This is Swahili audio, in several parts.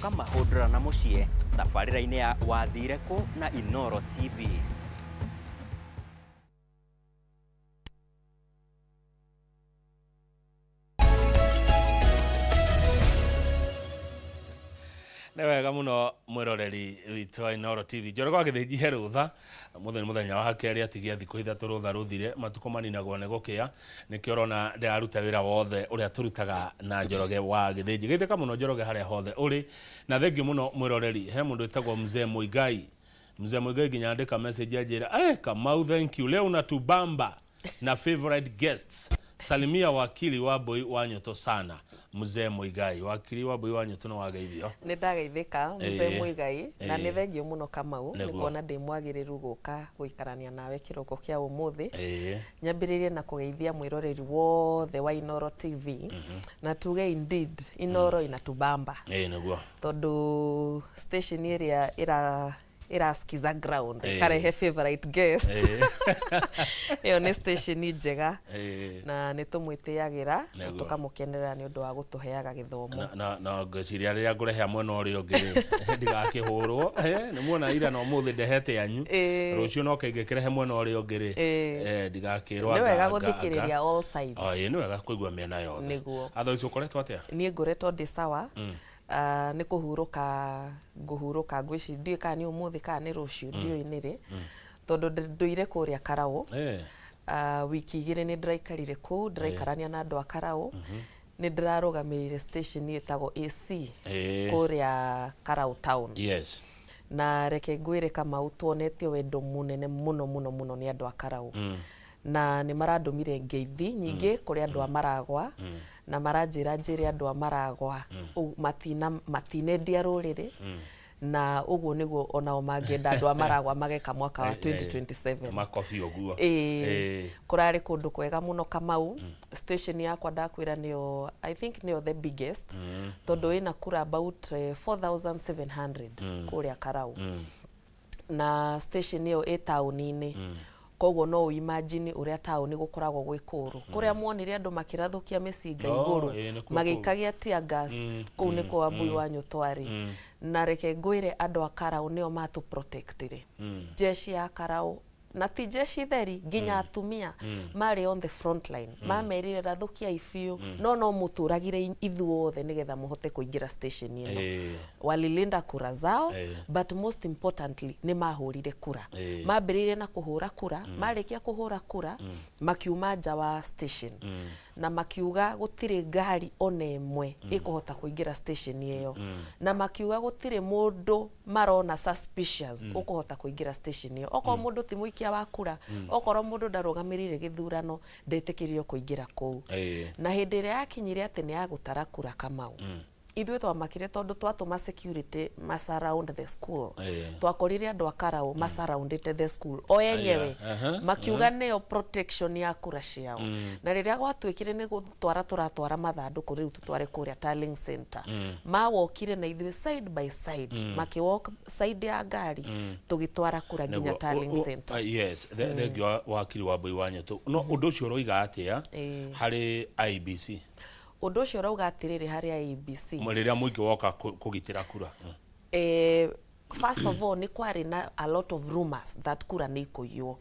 kama hodra na mucie tabarĩra-inĩ ya wathire kũ na Inooro TV. Newega muno mwiroreri witu wa Inooro TV. Njoroge agithĩnjie rũtha mũthenya wa kerĩ atigia thikũ ithatũ rũtha rũthire matuko maninagwo nĩ gũkĩa nĩkĩo ũrona ndĩraruta wĩra wothe ũrĩa tũrutaga na Njoroge wa gĩthĩnji. Geithĩka mũno Njoroge harĩa hothe ũrĩ na thengiũ mũno mwiroreri. He mũndũ wĩtagwo Mzee Muigai. Mzee Muigai nginya andĩka message anjĩra Kamau, thank you, leo unatubamba na favorite guests. Salimia wakili Wambui wa Nyoto sana. Mzee Muigai, wakili Wambui wa Nyoto no wageithio. Nĩ ndageithĩka Mzee Muigai na nĩ thengio mũno Kamau nĩ kuona ndĩ mwagĩrĩru gũka gũikarania nawe kĩroko kĩa ũmũthĩ. Nyambĩrĩrie na kũgeithia mwĩroreri wothe wa Inooro TV na tuge indeed Inooro inatubamba. Nĩguo. Tondũ station ĩrĩa iraskiza ground karehe favorite guest iyo nĩ station njega na nĩ tũmwĩtĩagĩra na tũkamũkenerera nĩ ũndũ wa gũtũheaga gĩthomo na ngĩciria rĩrĩa ngũrehe mwena ũrĩa ũngĩ ndigakĩhũrwo nĩ muona ira no mũthĩ ndehete yanyu rũciũ no kaingĩkĩrehe mwena ũrĩa ũngĩ ndigakĩrwo nĩ wega gũthikĩrĩria all sides nĩ wega kũigua mĩena yothe nĩguo athaici ũkoretwo atĩa niĩ ngoretwo ndĩ sawa nĩ ngũhurũka ngwĩci ndiĩ kana nĩ ũmũthĩ kana nĩ rũciũ ndiũĩ nĩrĩ tondũ ndũire kũrĩa Karaũ wiki igĩrĩ nĩ ndĩraikarire kũu ndĩraikarania na andũ a Karaũ nĩ ndĩrarũgamĩrĩire station ĩtagwo AC kũrĩa Karaũ town na reke ngwĩre Kamau tuonetio wendo mũnene mũno nĩ andũ a Karaũ na nĩ marandũmire ngeithi nyingĩ kũrĩ andũ a Maragwa na maranjĩra njĩre andũ a Maragwa matinendia rũrĩrĩ na ũguo nĩguo onao mangĩenda andũ a Maragwa mageka mwaka wa 2027 makobi ũguo kũrarĩ kũndũ kwega mũno Kamau station yakwa ndakwĩra nĩyo I think nĩyo the biggest tondũ ĩna kura about 4700 kũrĩa Karaũ na station ĩyo ĩ taũni-inĩ koguo no imagine ũrĩa taũni gũkoragwo gwĩ kũru kũrĩa muonire andũ makĩrathũkia mĩcinga igũrũ magĩikagia tear gas kũu nĩ kwa Wambui wa Nyoto arĩ na reke ngwĩre andũ a Karaũ nĩo matũ protectire jeshi ya Karaũ na ti jeshi theri nginya atumia marĩ on the front line mamerire rathũkia ibiũ no mũtũragire ithuothe nĩgetha mũhote kũingĩra station ĩno walilinda kura zao but most importantly nĩ mahũrire kura mambĩrĩire na kũhũra kura marĩkia kũhũra kura makiuma nja wa station na makiuga gũtirĩ ngari ona ĩmwe ĩkũhota kũingĩra station ĩyo na makiuga gũtirĩ mũndũ marona suspicious ũkũhota kũingĩra station ĩyo okorwo mũndũ ti mũikia wa kura okorwo mũndũ ndarũgamĩrĩire gĩthurano ndetĩkĩririo kũingĩra kũu na hĩndĩ ĩrĩa yakinyire atĩ nĩ yagũtara kura Kamau ithuĩ twamakire tondũ twatũma security surround the school twakorire andũ a Karaũ surrounded the school o yenyewe makiuga nĩyo protection ya kura ciao na rĩrĩa gwatuĩkire nĩ gũtwara tũratwara mathandũkũ rĩu tũtware kũrĩa Tarling Center mawokire na ithuĩ side by side makiwalk side ya ngari tũgĩtwara kura nginya Tarling Center yes thengio wakili Wambui wa Nyoto no ũndũ ũcio ũroiga atĩa harĩ IEBC ũndũ ũcio rauga atĩrĩrĩ harĩa ABC rĩrĩa mũingĩ woka kũgitĩra kura first of all nĩ kwarĩ na a lot of rumors that kura nĩ ikũiywo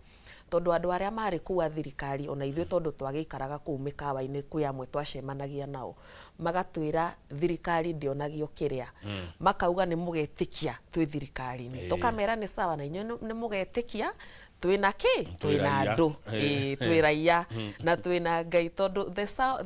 tondũ andũ arĩa marĩ kuwa thirikari ona ithuĩ tondũ twagĩikaraga kũu mĩkawa-inĩ kwĩ amwe twacemanagia nao magatwĩra thirikari ndĩonagio kĩrĩa makauga nĩ mũgetĩkia twĩ thirikari-inĩ tũkamera nĩ sawa na inyuĩ nĩ mũgetĩkia twĩna kĩ twĩna andũ twĩ raia na twĩna Ngai tondũ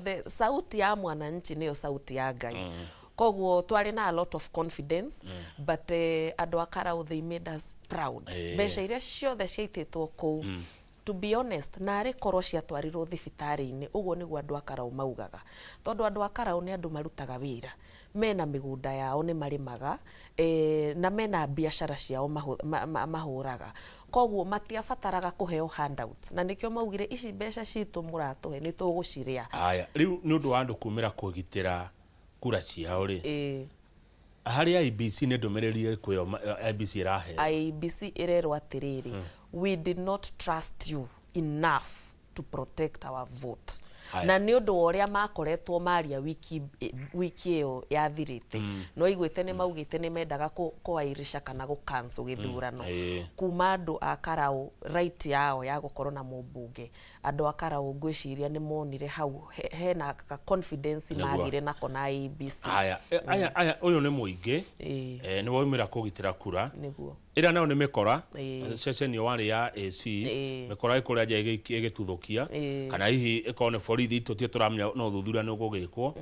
the sauti ya mwananchi nĩyo sauti ya Ngai koguo twarĩ na a lot of confidence but andũ a Karaũ they made us proud mbeca iria ciothe ciaitĩtwo kũu to be honest narĩ korwo ciatwarirwo thibitarĩ-inĩ ũguo nĩguo andũ a Karaũ maugaga tondũ andũ a Karaũ nĩ andũ marutaga wĩra mena mĩgũnda yao nĩ marĩmaga na mena biacara ciao mahũraga koguo matiabataraga kũheo handouts na nĩkĩo maugire ici mbeca citũ mũratũhe nĩ tũgũcirĩa rĩu nĩ ũndũ wa andũ kumĩra kũgitĩra kura ciao rĩ harĩ IEBC nĩ ndũmĩrĩri kwĩyo IEBC ĩrahe IEBC ĩrerwo atĩrĩrĩ we did not trust you enough to protect our vote na nĩ ũndũ wa ũrĩa makoretwo maria wiki ĩyo yathirĩte no igwĩte nĩ maugĩte nĩ mendaga kũairisha kana gũcancel gĩthurano kuma andũ a Karaũ right yao ya gũkorwo na mũmbunge andũ a Karaũ ngwĩciria nĩ monire hau hena confidence magire nako na ABC aya ũyũ nĩ mũingĩ nĩ waumĩra kũgitĩra kura nĩguo ĩrĩa nayo nĩ mĩkora ceceni warĩ ya AC mĩkora ĩkũrĩa nja ĩgĩtuthũkia kana hihi ĩkorwo nĩ borithi tũtie tũramenya no ũthuthuria nĩ ũgũgĩkwo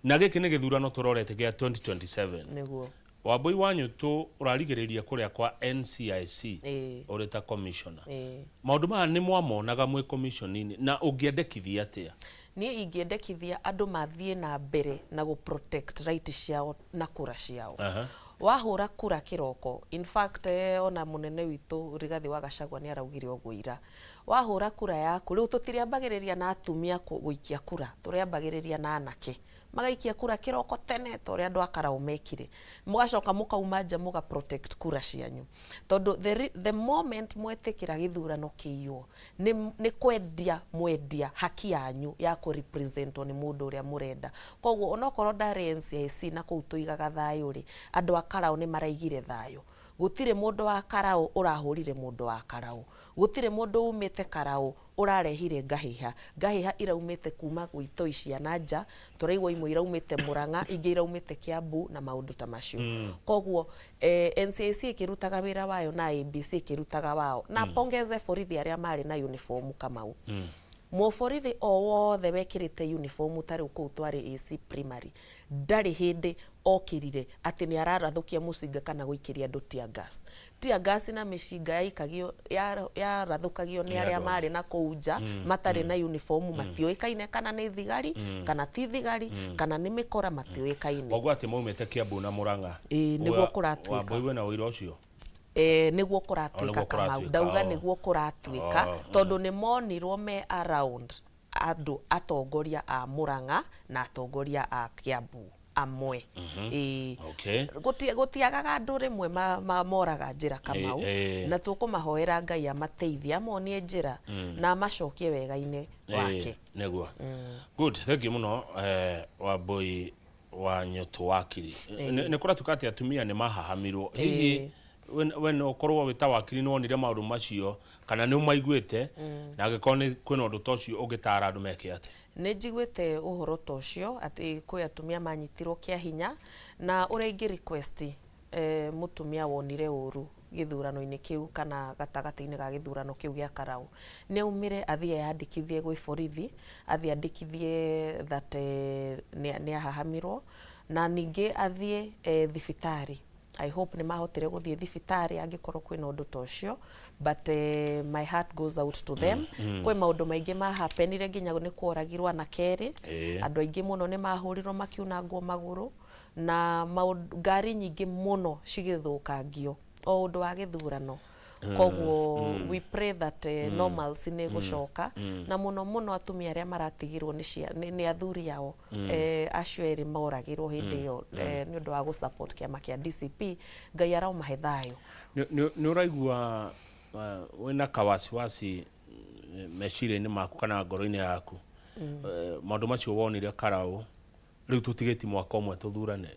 na gĩkĩ nĩ gĩthurano tũrorete gĩa 2027 nĩguo Wambui Wanyũtũ ũrarigĩrĩria kũrĩa kwa NCIC ũrĩ ta commissioner maũndũ maya nĩ mwamonaga mwĩ commissioninĩ na ũngĩendekithia atĩa niĩ ingĩendekithia andũ mathiĩ na mbere na protect right ciao na kura ciao wahũra kura kĩroko in fact ona mũnene witũ Rigathi wa Gachagua nĩ araugire ũguo ira wahũra kura yaku rĩu tũtiriambagĩrĩria na atumia gũikia kura tũrĩambagĩrĩria na anake magaikia kura kĩroko tene tore andũ a Karaũ mekire mũgacoka mũkauma nja mũga protect kura cianyu tondu the moment mwetĩkĩra gĩthurano kĩiywo nĩ mwendia haki yanyu ya ku representwo nĩ mũndũ ũrĩa mũrenda koguo onokorwo ndarĩ NCIC na kũu tũigaga thayũ rĩ andũ a Karaũ nĩ maraigire thayũ gũtirĩ mũndũ wa Karaũ ũrahũrire mũndũ wa Karaũ gũtirĩ mũndũ umĩte Karaũ ũrarehire ngahiha iraumĩte kuma gwitũ cia nanja tũraigua imwe iraumĩte Murang'a ingĩ iraumĩte Kiambu na maũndũ ta macio koguo NCIC ikirutaga wĩra wayo na ABC ikirutaga wao na pongeze borithi arĩa marĩ na uniform Kamau mũborithi o wothe wekĩrĩte uniform tarĩ kũu twarĩ AC primary ndarĩ hĩndĩ okĩrire atĩ nĩ ararathũkia mũcinga kana gũikĩria andũ tear gas na mĩcinga yaikagio yarathũkagio nĩ arĩa marĩ na kũu nja matarĩ na uniform matiũĩkaine kana nĩ thigari kana ti thigari kana nĩ mĩkora matiũĩkaine ũguo atĩ maumĩte Kiambu na Murang'a nĩguo kũratuĩka Wambui na ũira ũcio nĩguo kũratuĩka Kamau ndauga nĩguo kũratuĩka tondũ nĩ monirwo me around andũ atongoria a Murang'a na atongoria a Kiambu amwe gũtiagaga andũ rĩmwe moraga njĩra Kamau na tũkũmahoera Ngai amateithie amonie njĩra na amacokie wega-inĩ wake nĩguo good thank you mũno Wambui Wanyũtũ wakiri nĩ kũratuĩka atĩ atumia nĩ mahahamirwo hihi when okorwo wita wakiri no nire maũndũ macio kana nĩ umaiguĩte na angĩkorwo nĩ kwĩna ũndũ ta ũcio ũngĩtara andũ meke atĩ nĩ njiguĩte ũhoro ta ũcio atĩ kwĩ atumia manyitirwo kĩa hinya na ũrĩa ingĩ request mũtumia wonire ũru gĩthurano-inĩ kĩu kana gatagatĩ-inĩ ga gĩthurano kĩu gĩa Karaũ nĩ umire athiĩ yandĩkithie gwĩ borithi athiĩ andĩkithie that nĩ ahahamirwo na ningĩ athiĩ thibitarĩ I hope nĩ mahotire gũthiĩ thibitarĩ angĩkorwo kwĩna ũndũ ta ũcio but my heart goes out to them kwĩ maũndũ maingĩ mahapenire nginya nĩ kworagirwo anake erĩ andũ aingĩ mũno nĩ mahũrirwo makiunangwo magũrũ na ngari nyingĩ mũno cigĩthũkangio o ũndũ wa gĩthurano koguo we pray that normalcy nĩ gũcoka na mũno atumia arĩa maratigirwo nĩ athuri yao acio erĩ moragirwo hĩndĩ ĩyo nĩ ũndũ wa gũsupport kĩama kĩa DCP Ngai araumahe thayũ nĩ ũraigua wĩna kawasiwasi meciria-inĩ maku kana ngoro-inĩ yaku maũndũ macio wonire Karaũ rĩu tũtigĩti mwaka ũmwe tũthurane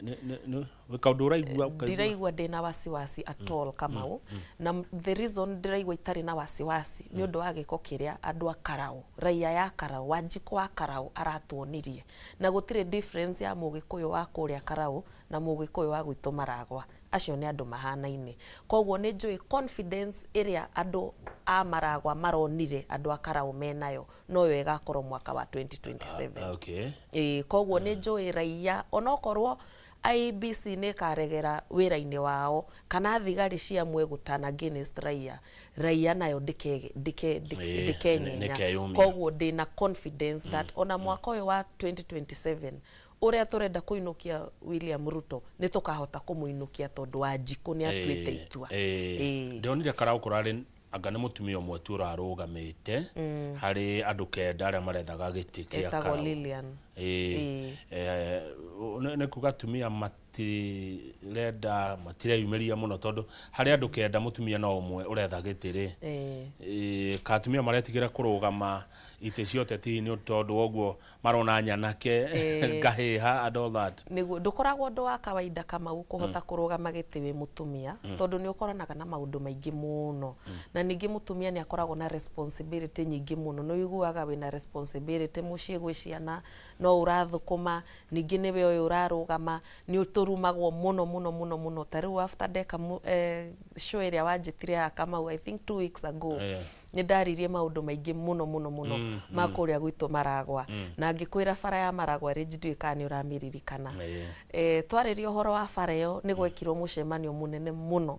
nĩ kaũndũ ũraigua ndiraigua ndĩna wasiwasi at all Kamau na the reason ndiraigua itarĩ na wasiwasi nĩ ũndũ wa gĩko kĩrĩa andũ a Karaũ raia ya Karaũ Wanjikũ wa Karaũ aratuonirie na gũtirĩ difference ya mũgĩkũyũ wa kũrĩa Karaũ na mũgĩkũyũ wa gwitũ Maragwa acio nĩ andũ mahanaine koguo nĩ njũĩ confidence ĩrĩa andũ a Maragwa maronire andũ a Karaũ menayo noyo ĩgakorwo mwaka wa 2027 koguo nĩ njũĩ raia onokorwo IEBC nĩ karegera wĩra-inĩ wao kana thigari cia mwe gũtana against raia nayo ndikenyenya koguo ndĩna confidence that ona mwaka ũyũ wa 2027 ũrĩa tũrenda kũinũkia William Ruto nĩ tũkahota kũmũinũkia tondũ Wanjikũ nĩ atuĩte itua ndionire Karaũ kũrarĩ anga nĩ mũtumia ũmwe tu ũrarũgamĩte harĩ andũ kenda arĩa marethaga gĩtĩ kĩa Karaũ Lilian nĩ kuga atumia matirenda matireyumiria muno tondu hari andu kenda mutumia no umwe uretha gitiri ka atumia maretigira kurugama ite ciothe ti ni tondu oguo marona nyanake ngahiha and all that niguo ndukoragwo ndu wa kawaida kama kuhota kurugama giti wi mutumia tondu ni ukoranaga na maundu maingi muno na ningi mutumia ni akoragwo na responsibility nyingi muno no iguaga wina responsibility mucie gwi ciana no urathukuma ningi niwe uyu urarugama ni uturumagwo muno tariu after deka show iria wanjitire kama I think 2 weeks ago ni ndaririe maundu maingi muno makuria gwitu Maragwa na ngikwira bara ya Maragwa rinjidui kani uramiririkana twaririe uhoro wa bara iyo ni gwekirwo mucemanio munene muno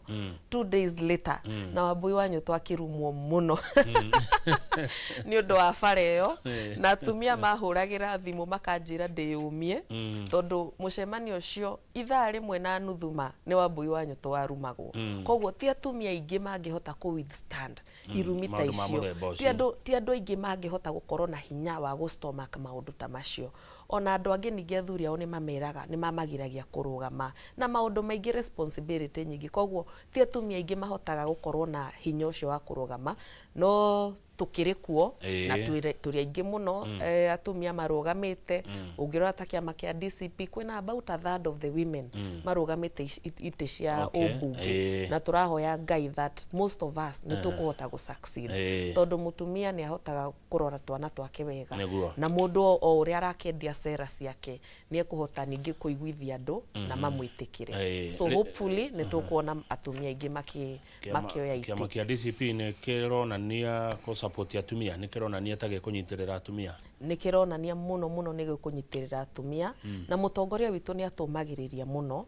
2 days later na Wambui wanyu twakirumwo muno ni undu wa bara iyo na atumia mahuragira thimu makanjira ndiyumie tondu mucemanio ucio ithaa rimwe na nuthuma ni Wambui wanyu twarumagwo koguo ti atumia ingi mangihota ku withstand irumita icio ti andu ingi mangihota gukorwo na hinya wa gustomach maundu ta macio ona andu angi ningi athuri ao ni mameraga ni mamagiragia kurugama na maundu maingi responsibility nyingi koguo ti atumia ingi mahotaga gukorwo na hinya ucio wa kurugama no tukiri kuo na turi aingi muno atumia marugamite ungirora ta kiama kia DCP kwina about a third of the women marugamite ite cia ubunge na turahoya Ngai that most of us ni tukuhota gu succeed tondu mutumia ni ahotaga kurora twana twake wega na mundu o uria arakendia sera ciake ni ekuhota ningi kuiguithia andu na mamwitikire so hopefully ni tukuona atumia ingi makioya ite kiama kia DCP ni kironania support atumia nikironania tage kunyitirira atumia nikironania muno nige kunyitirira atumia na mutongoria witu ni atumagiriria muno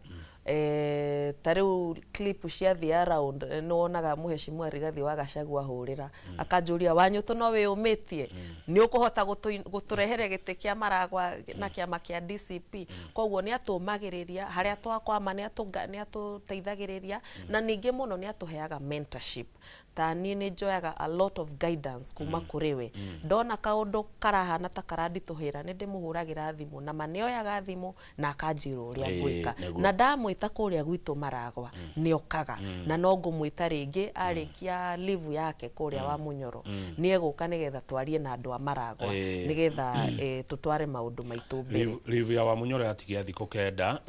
tariu clip cia the around no onaga muheshimiwa Rigathi wa Gachagua hurira akanjuria wanyu to no we umitie ni ukuhota guturehere gite kia Maragwa na kiama kia DCP koguo ni atumagiriria haria twakwama ni atuteithagiriria na ningi muno ni atuheaga mentorship tani ni joyaga a lot of guidance kuma kuriwe ndona kaundu karahana ta karandituhira ni ndimuhuragira thimu na manioyaga thimu na akanjiro uria gwika na ndamwita kuria gwitu Maragwa ni okaga na no ngumwita ringi arikia live yake kuria wa Munyoro ni eguka nigetha twarie na andu a Maragwa nigetha tutware maundu maitu mbere live ya wa Munyoro yatigia thiko kenda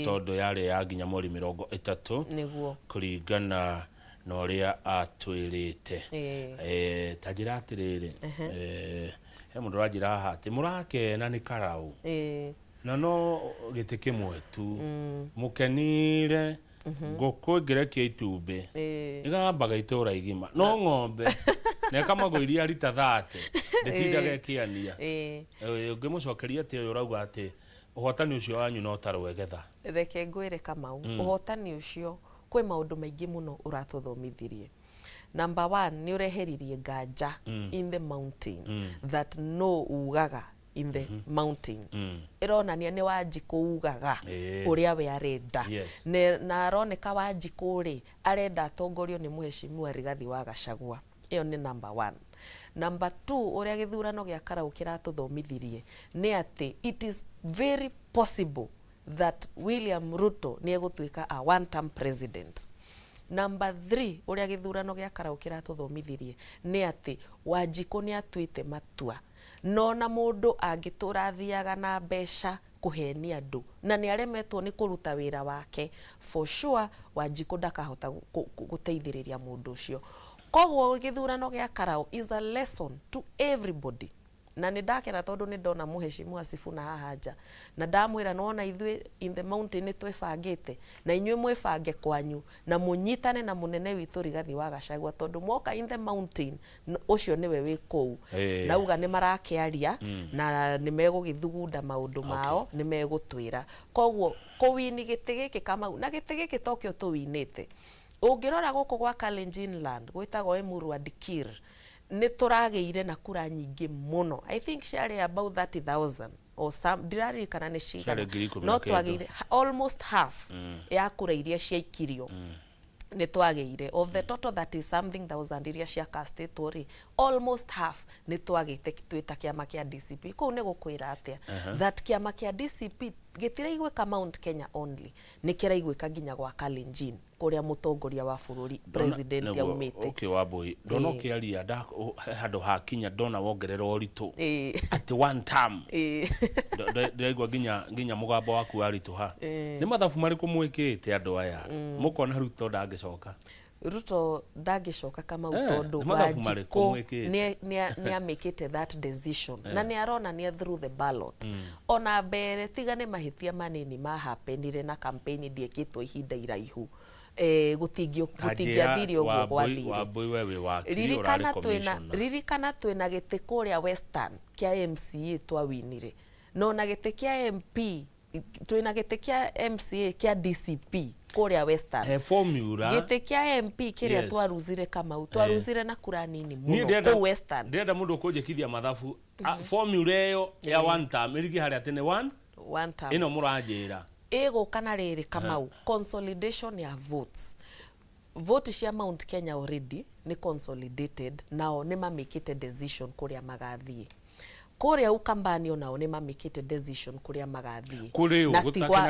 tondu yari ya nginya mweri 30 niguo kuringana no ria atwirite tajira atiriri he mundu rajira hati murake na ni karau na no gite kimwe tu mukenire ngoko igerekia itumbe igambaga itura igima no ng'ombe na kama iria rita 30 nditindaga kiania ngimucokeria ati uyu rauga ati uhotani ucio wanyu no tarwegetha reke ngwire Kamau uhotani ucio kwe maundu maingi muno uratuthomithirie number 1 ni ureheririe nganja in the mountain that no ugaga in the mountain ironania ni Wanjiku ugaga uria we arenda na aroneka Wanjiku ri arenda atongorio ni muheshimiwa Rigathi wa Gachagua iyo ni number 1 number 2 uria githurano gia Karau kiratuthomithirie ni ati it is very possible that William Ruto ni egutwika a one term president. Number 3 uria githurano gia Karau kiratuthomithirie ni ati Wanjiku ni atwite matua no na mundu angitura thiaga na mbeca kuhenia andu na ni aremetwo ni kuruta wira wake for sure Wanjiku ndakahota guteithiriria mundu ucio koguo githurano gia Karau is a lesson to everybody na ni ndakena tondu ni ndona muheshimiwa Sifuna hahaja na ndamwira nona ithui in the mountain ni twebangite na inywe mwebange kwanyu na munyitane na munene witu Rigathi wa Gachagua tondu moka in the mountain ucio niwe wi kou na uga ni marakiaria na ni megugithugunda maundu mao ni megutwira koguo kuwini giti giki Kamau na giti giki tokyo tuwinite ungirora guku gwa Kalenjin land gwitagwo Emurua Dikir ni turageire na kura nyingi muno I think share about 30,000 or some dirari kana ni shigana no twageire almost half ya kura iria ciaikirio ni twageire of the total that is something thousand iria cia castetwo ri almost half ni twagite twita kiama kia DCP ko ne gukwira atia that kiama kia DCP gitiraigwika Mount Kenya only ni kiraigwika nginya gwa Kalenjin kuria mutongoria wa bururi president yaumite. Okay, Wambui ndono kiaria handu ha Kinya ndona wongerera uritu at one time ndaigwa nginya mugambo waku warituha ni mathabu mariku mwikite andu aya mukona Ruto ndangicoka Ruto ndagicoka Kamau tondu Wanjiku ni amekite that decision na ni arona ni through the ballot ona mbere tiga ni mahitia manini mahapenire na campaign ndiekitwo ihinda iraihu gutingiathiri uguo gwathire ririkana twina giti kuria Western kia MCA twawinire no na giti kia MP twina giti kia MCA kia DCP kuria Western formula giti kia MP kiria twaruzire Kamau twaruzire na kura nini muno ku Western ndenda mundu kunjikithia mathabu formula yo ya one term irigi haria tene one term ino muranjira ego kana riri Kamau consolidation ya vote cia Mount Kenya already ni consolidated nao ni mamikite decision kuria magathie kuria ukambani onao ni mamikite decision kuria magathie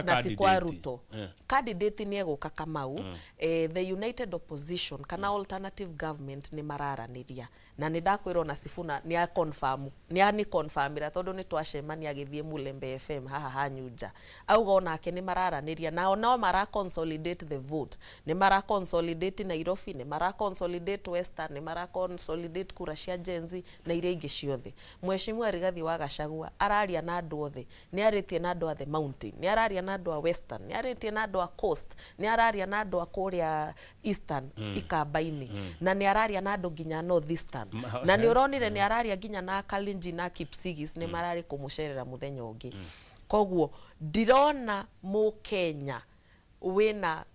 na tigwa Ruto candidate ni eguka Kamau the united opposition kana alternative government ni mararaniria na ni ndakwirwo na Sifuna ni confirmira tondu ni twacemania agithie Mulembe FM haha hanyuja auga onake ni mararaniria nao no mara consolidate the vote ni mara consolidate Nairobi ni mara consolidate Western ni mara consolidate kura cia Genzi na iria ingi ciothe Mheshimiwa Rigathi wa Gachagua araria na andu othe ni aritie na andu a the mountain ni araria na andu a Western ni aritie na andu a coast ni araria na andu a kuria Eastern ikambaini na ni araria na andu nginya North Eastern na ni uronire ni araria nginya na Kalenjin na Kipsigis ni marari kumucerera muthenya ungi koguo ndirona mu Kenya wina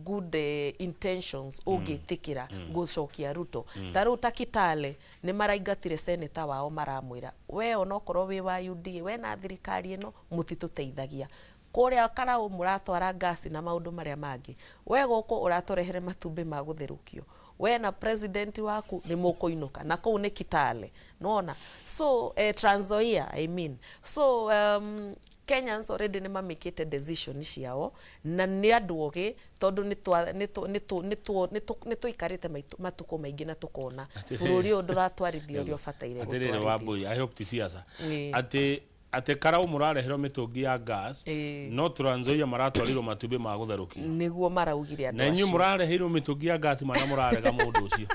good intentions ugitikira gucokia Ruto taru takitale ni maraigatire senator wao maramwira we onokorwo wi wa UD we na thirikari ino mutituteithagia kuria kana umuratwara gasi na maundu maria mangi we guku uratorehere matumbi ma gutherukio we na president waku ni mukuinuka na kuu ni Kitale nona so Trans Nzoia I mean so Kenyans already ni mamikite decision ciao na ni andu oge tondu ni tuikarite matuko maingi na tukona bururi undu ratwarithio rio fataire gutwarithia Wambui I hope ti siasa ate karau murarehero mitungi ya gas no Trans Nzoia maratwarirwo matumbi ma gutherukio niguo maraugire andu na inyu murareheirwo mitungi ya gas mana murarega mundu ucio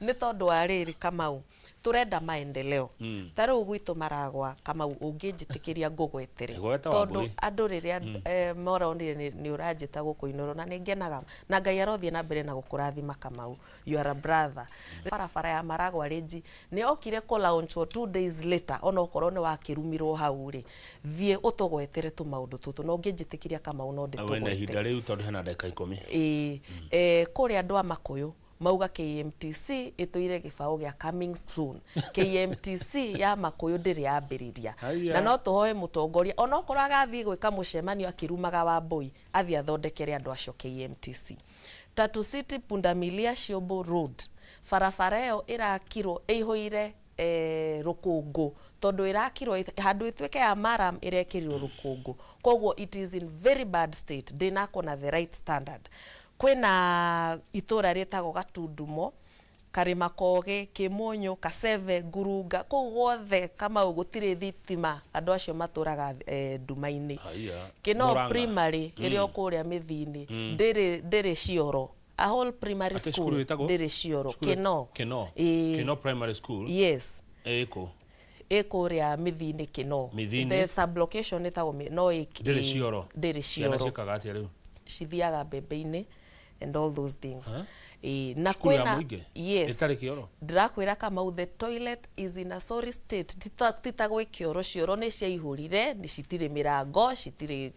ni tondu ariri Kamau turenda maendeleo taru gwitu maragwa Kamau ungijitikiria ngugwetere tondu andu riria moronire ni uranjita gukuinoro na ningenaga na Ngai arothie na mbere na gukurathima Kamau you are a brother barabara ya maragwa reji ni okire ko launch 2 days later ona okorwo ni wakirumirwo hau ri thie utugwetere tu maundu tutu no ungijitikiria Kamau no nditugwetere awena hinda riu tondu hena ndeka 10 kuri andu a Makuyu mauga KMTC ituire gibao gia coming soon KMTC ya Makuyu ndiri yambiriria na no tuhoe mutongoria ona okorwo agathie gwika mucemanio akirumaga Wambui athie athondekere andu acio KMTC Tatu City Pundamilia Ciombo Road barabara ĩyo irakirwo ihoire rukungu tondu irakirwo handu itweke ya Maram irekirirwo rukungu koguo it is in very bad state dinako na the right standard kwina itura ritagwo Gatundumo Karima Koge Kimonyo Kaseve Ngurunga kou guothe Kamau gutire thitima andu acio maturaga ndumaini Kino primary irio kuria mithini ndiri Cioro a whole primary school ndiri Cioro Kino primary school yes eko ria mithini Kino the sub location itago no ndiri Cioro cithiaga mbembe-ini and all those things na kwena yes ndirakwira Kamau the toilet is in a sorry state titagwe Kioro Cioro ni ciaihurire ni citire mirango citire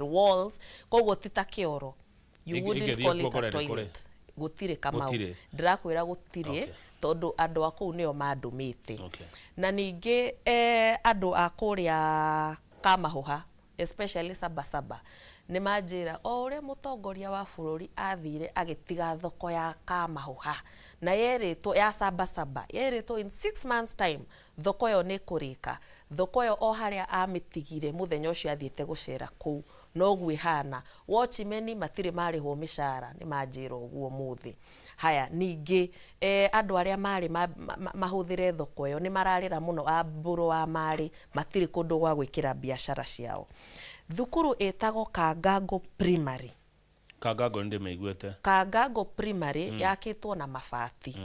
walls koguo tita Kioro you wouldn't call it a toilet gutire Kamau ndirakwira gutire tondu andu aku nio mandumite na ningi andu akuria Kamahuha especially Sabasaba ni majira o ure mutongoria wa bururi athire agitiga thoko ya Kamahuha na yeritwo ya Sabasaba yeritwo in 6 months time thoko yo ni kurika thoko yo o haria amitigire muthenya ucio athiete gucera kuu no gwihana watchmen matire marihwo mishara ni manjira uguo muthi haya ningi andu aria mari mahuthire thoko yo ni mararira muno aburu wa mari matire kundu gwa gwikira biashara ciao thukuru etago Kangango Primary. Kangango ndi meiguete. Kangango Primary yakitwo na mabati.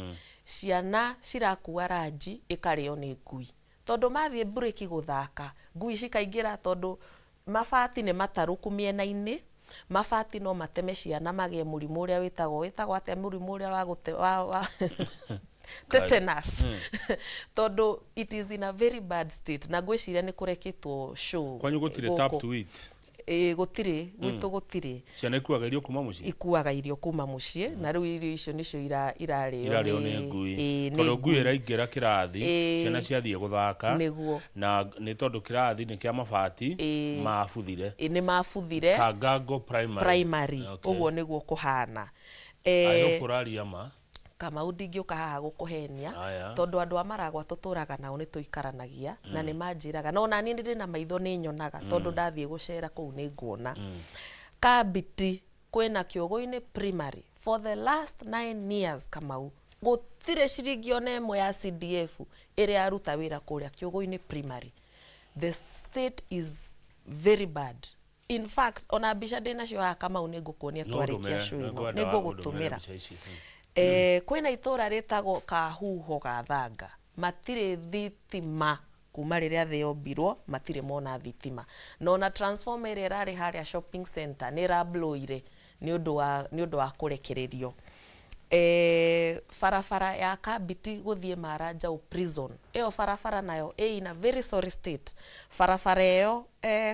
Ciana cirakua ranji ikario ni ngui. Tondu mathie break guthaka, ngui cikaingira tondu mabati ni mataruku miena-ini. Mabati no mateme ciana magie murimu uria witagwo ate murimu uria wa tetanus. Tondu it is in a very bad state. Na gwiciria ni kurekitwo show. Kwanyu gutire tap to it. Gutire gwitu gutire ciana ikuaga irio kuma mucii ikuaga irio kuma mucii na riu irio icio nicio irario ni ngui tondu ngui iraingira kirathi ciana ciathie guthaka na ni tondu kirathi ni kia mabati mabuthire ni mabuthire Kangango Primary uguo niguo kuhana ayo kuraria ma kama ndingiuka haha gukuhenia tondu andu amaragwa tuturaga nao ni tuikaranagia na ni manjiraga no na ni ndiri na maitho ni nyonaga tondu ndathie gucera kuu ni nguona Kabiti kwina Kiogo-ini Primary for the last 9 years Kamau gutire ciringi ona emwe ya CDF iri aruta wira kuria Kiogo-ini Primary. The state is very bad. In fact ona bica ndina cio haha Kamau ni ngukuonia twarikia show ni ngugutumira kwina itura ritagwo Kahuho Gathanga matire thitima kuma riria thi yombirwo matire mona thitima no na transformer irari haria shopping center ni rabloire ni undu wa kurekererio farafara ya Kabiti guthie Maranja prison iyo farafara nayo in a very sorry state farafara iyo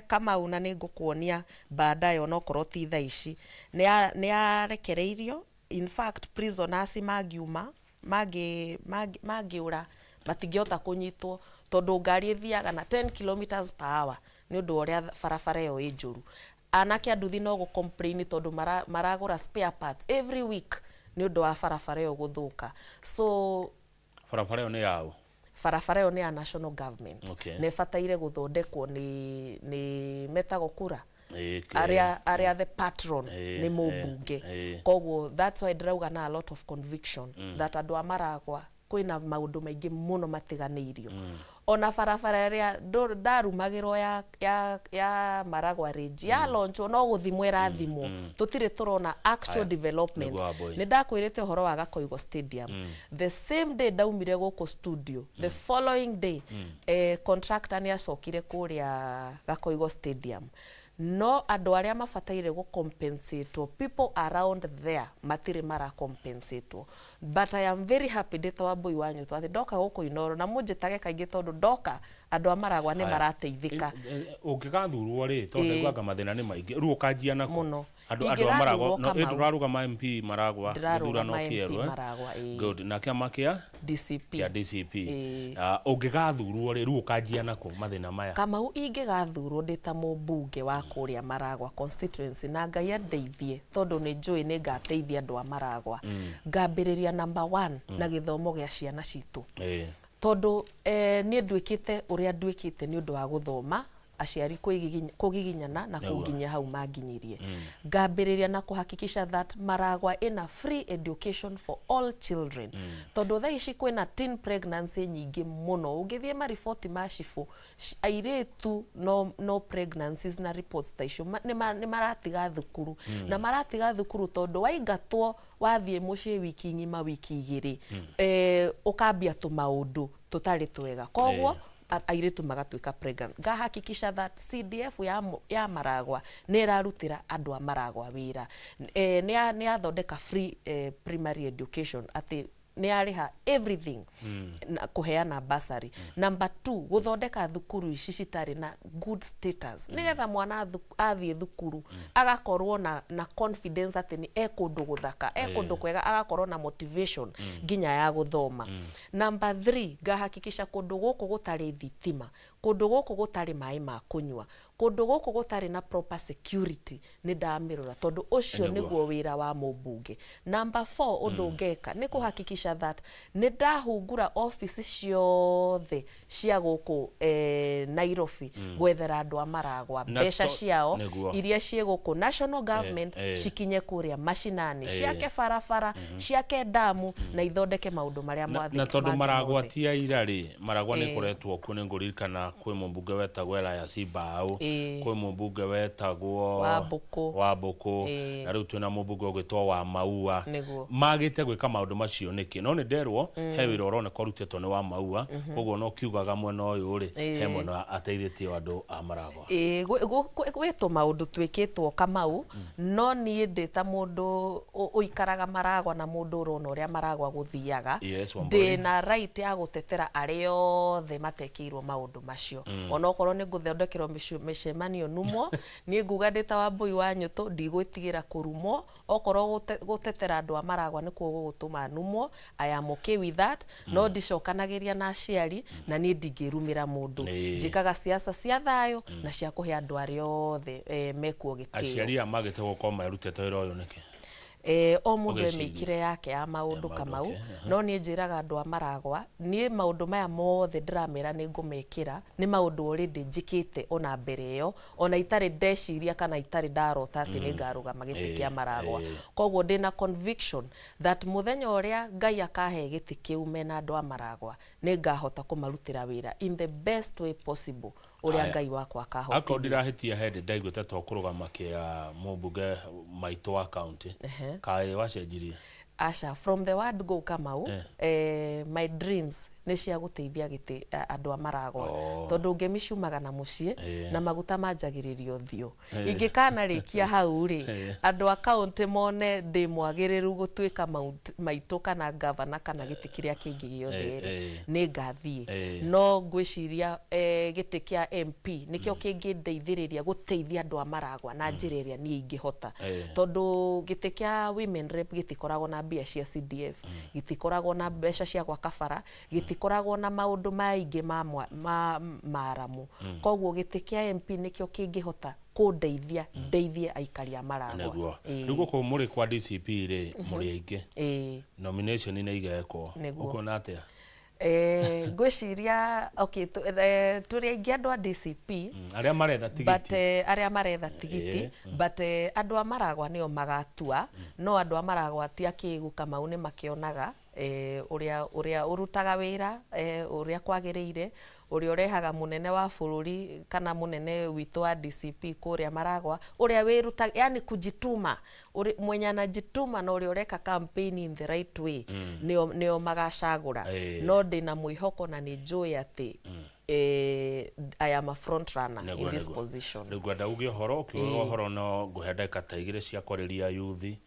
Kamau na ni ngukuonia baadaye onokorwo ti thaici ni arekereirio. In fact prisoners magiura matingiota kunyitwo tondu ngari ithiaga na 10 km/h ni undu uria farafara yo injuru anake anduthi no go complain tondu maragura spare parts every week ni undu wa farafara yo guthuka. So farafara yo ni yao farafara yo ni ya national government ne fataire guthondekwo ni metago kura area the patron ni mubunge koguo that's why drauga na a lot of conviction that andu amaragwa kwina maundu maingi muno matiganiirio ona farafara ria darumagirwo ya Maragwa range ya launch no guthimwe rathimwo tutire turona actual development ni ndakwirite horo wa Gakoigo Stadium the same day daumire guku studio the following day contractor ni acokire kuria Gakoigo Stadium no andu aria mafataire go compensate people around there matire mara compensate but I am very happy that wa boy wanyu twathi doka guku Inoro na munjitage kaingi tondu doka andu amaragwa ni marateithika ungigathurwo ri tondu ngwanga mathina ni maingi ru ukanjia nako muno andu amaragwa no nduraruga ma MP Maragwa thurano kierwe good na kia makia DCP ungigathurwo ri ru ukanjia nako mathina maya Kamau ingigathurwo ndita mubunge wa kuria Maragwa constituency na Ngai andeithie tondu ni njui ni ngateithia andu amaragwa ngambiriria number 1 na githomo gia ciana citu tondu ni ndwikite uria ndwikite ni undu wa guthoma aciari kugiginyana na kunginya hau manginyirie ngambiriria na kuhakikisha that Maragwa in a free education for all children tondu thaici kwina teen pregnancy nyingi muno ungithie ma report macifu airetu no pregnancies na reports taicio ni maratiga thukuru na maratiga thukuru tondu waigatwo wathie mucie wiki ngima wiki igiri ukambia tu maundu tutari twega koguo airetu magatuika pregnant ngahakikisha that CDF ya Maragwa ni rarutira andu a Maragwa wira ni athondeka free primary education ati ni ariha everything na kuheana bursary. Number 2 guthondeka thukuru ici citari na good status nigetha mwana athie thukuru agakorwo na confidence ati ni ekundu guthaka ekundu kwega agakorwo na motivation ginya ya guthoma. Number 3 ngahakikisha kundu guku gutari thitima kundu guku gutari mai ma kunywa kundu guku gutari na proper security ni ndamirura tondu ucio niguo wira wa mumbunge. Number 4 undu ngeka ni kuhakikisha that ni ndahungura office ciothe cia guku Nairobi gwethera andu amaragwa mbeca ciao iria cie guku national government cikinye kuria mashinani ciake barabara ciake damu na ithondeke maundu maria mwathi na tondu maragwa ti aira ri maragwa ni kuretwo ku ni nguririkana kwi mumbunge wetagwo Elaya Simbau kwi mumbunge wetagwo Wambuku na riu twina mumbunge ugitwo wa Maua magite gwika maundu macio niki no ni nderwo he wira uroneka urutetwo ni wa Maua koguo no kiugaga mwena uyu ri he mwena ateithitie andu a maragwa gwitwo maundu twikitwo Kamau no nie ndita mundu uikaraga maragwa na mundu urona uria maragwa guthiaga ndina right ya gutetera aria othe matekirwo maundu macio ona okorwo ni nguthondekerwo mishemanio numo nie nguga ndita Wambui wa Nyutu ndigwitigira kurumo okorwo gutetera andu a maragwa ni kuo gutuma numo I am okay with that no ndicokanagiria na aciari na nie ndingirumira mundu njikaga siasa cia thayo na cia kuhe andu aria othe mekuo gitio aciari amagite gukoma marutete wira uyu niki o mundu emikire yake ya maundu Kamau no nie njiraga andu a maragwa nie maundu maya mothe ndiramera ni ngumekira ni maundu already njikite ona mbere yo ona itari ndeciria kana itari ndarota ati ni ngarugama giti kia maragwa koguo ndina conviction that muthenya uria Ngai akahe giti kiu mena andu a maragwa ni ngahota kumarutira wira in the best way possible uria Ngai wakwa akahota ako ndirahitia hende ndaiguite to kurugama kia mumbunge Maitũ wa county kai wacenjirie Asha from the word go Kamau my dreams ni cia guteithia giti andu a maragwa tondu ngemishumaga na mucie na maguta manjagiririo thio ingikana rikia hau ri andu a county mone ndi mwagiriru gutwika Maitũ kana governor kana giti kiria kingi giothe ni ngathie no ngwiciria giti kia MP nikio kingi ndeithiriria guteithia andu a maragwa na njira iria ni ingihota tondu giti kia women rep gitikoragwo na mbia cia CDF gitikoragwo na mbeca cia kwa kabara gitikoragwo na maundu maingi maramu koguo giti kia MP nikio kingihota kundeithia ndeithie aikari a maragwa niguo ko muri kwa DCP ri muri aingi nomination ni igekwo ukona atia ngwiciria okay turi aingi andu a DCP aria maretha tigiti but aria maretha tigiti but andu a maragwa nio magatua no andu a maragwa ti akigu Kamau ni makionaga uria urutaga wira uria kwagiriire uria urehaga munene wa bururi kana munene witu wa DCP kuria maragwa uria wiruta yani kujituma mwenye anajituma na uria ureka campaign in the right way nio magacagura no ndina mwihoko na ni joy ati I am a front runner in this position. Ngwenda uge horo kiugo horo no nguhenda kataigire cia kwariria yuthi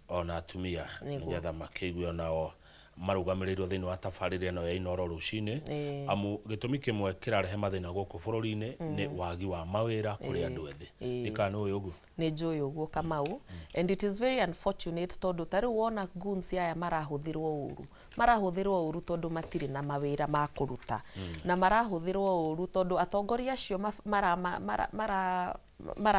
ona atumia ngetha makeigwe nao marugamirirwo thini wa tabarire eno ya Inoro rucini amu gitumi kimwe kirarehe mathina guku bururi-ini ni wagi wa mawira kuri andu ethi nikana uyu ugu ni njui uguo Kamau and it is very unfortunate tondu tari wona goons aya marahuthirwo uru tondu matiri na mawira ma kuruta na marahuthirwo uru tondu atongoria acio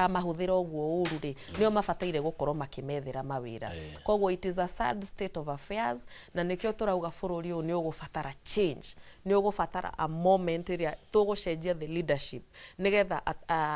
mahuthira uguo uru ri nio mabataire gukorwo makimethera mawira koguo it is a sad state of affairs na nikio turauga bururi uyu ni ugubatara change ni ugubatara a moment ria tugucenjia the leadership nigetha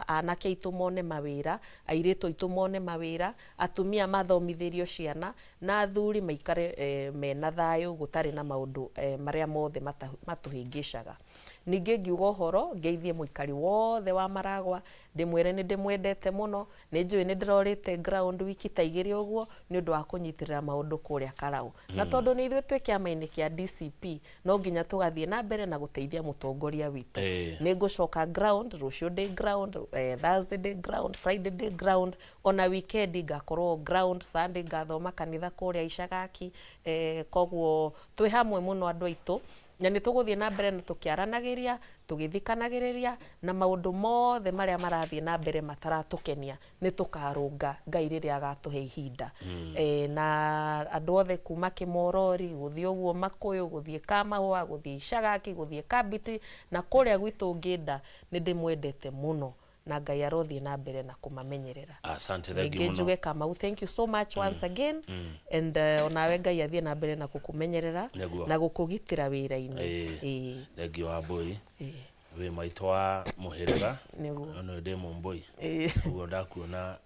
anake itu mone mawira airitu itu mone mawira atumia mathomithirio ciana na athuri maikare mena thayo gutari na maundu maria mothe matuhingicaga ninge ngiuga horo ngeithie muikari wothe wa maragwa ndimwire ni ndimwendete muno ni njui ni ndirorite ground wiki ta igiri uguo ni undu wa kunyitirira maundu kuria Karau na tondu ni ithwe twe kiama-ini kia DCP no nginya tugathie na mbere na guteithia mutongoria witu ni ngucoka ground rucio day ground Thursday day ground Friday day ground ona weekend ngakorwo ground Sunday ngathoma kanitha kuria Icagaki koguo twi hamwe muno andu aitu na ni tuguthie na mbere na tukiaranagiria tugithikanagiriria na maundu mothe maria marathie na mbere mataratukenia ni tukarunga Ngai riria agatuhe ihinda na andu othe kuma Kimorori guthie uguo Makuyu guthie Kamahua guthie Icagaki guthie Kabiti na kuria gwitu Ngida ni ndimwendete muno na Ngai arothie na mbere na kumamenyerera. Asante, thank you muno. Njuge Kamau, thank you so much once again. And onawe Ngai athie na mbere na kukumenyerera na gukugitira wira-ini. Thank you Wambui. We maitwa muhirega no ndi Mumbui. Ugo ndakuona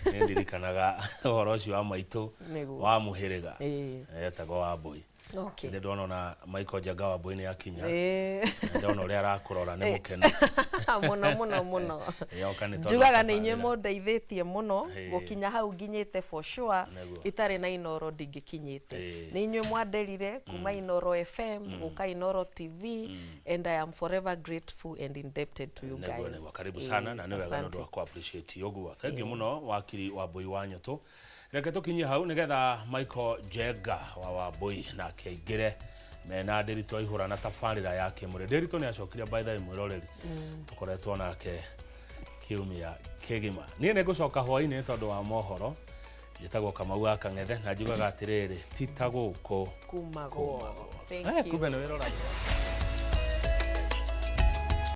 ndirikanaga horo ucio wa maitu wa muhirega. Etagwo Wambui. Okay. Ndio ndona Michael Jaga Wambui ni akinya. Ndona uria arakurora ni mukene. Muno. Njugaga ni inywe mundeithĩtie muno gukinya hau nginyite for sure itari na Inoro ndingikinyite. Ni inywe mwanderire kuma Inoro FM guka Inoro TV and I am forever grateful and indebted to you guys. Karibu sana na niwe wano ndo ku appreciate yoguo. Thank you muno wakiri Wambui Wanyoto. Reke tukinyie hau nigetha Michael Jaga wa Wambui na keigire mena Nderito ihura na tafarira yake mure. Nderito ni acokire by the way mwiroreri tukoretwo nake kiumia kigima. Nie negucoka hwaini tondu wa mohoro yetagwo Kamau Akang'ethe na njugaga atiriri titaguko kumago. Thank you. Kumbe ni wirora.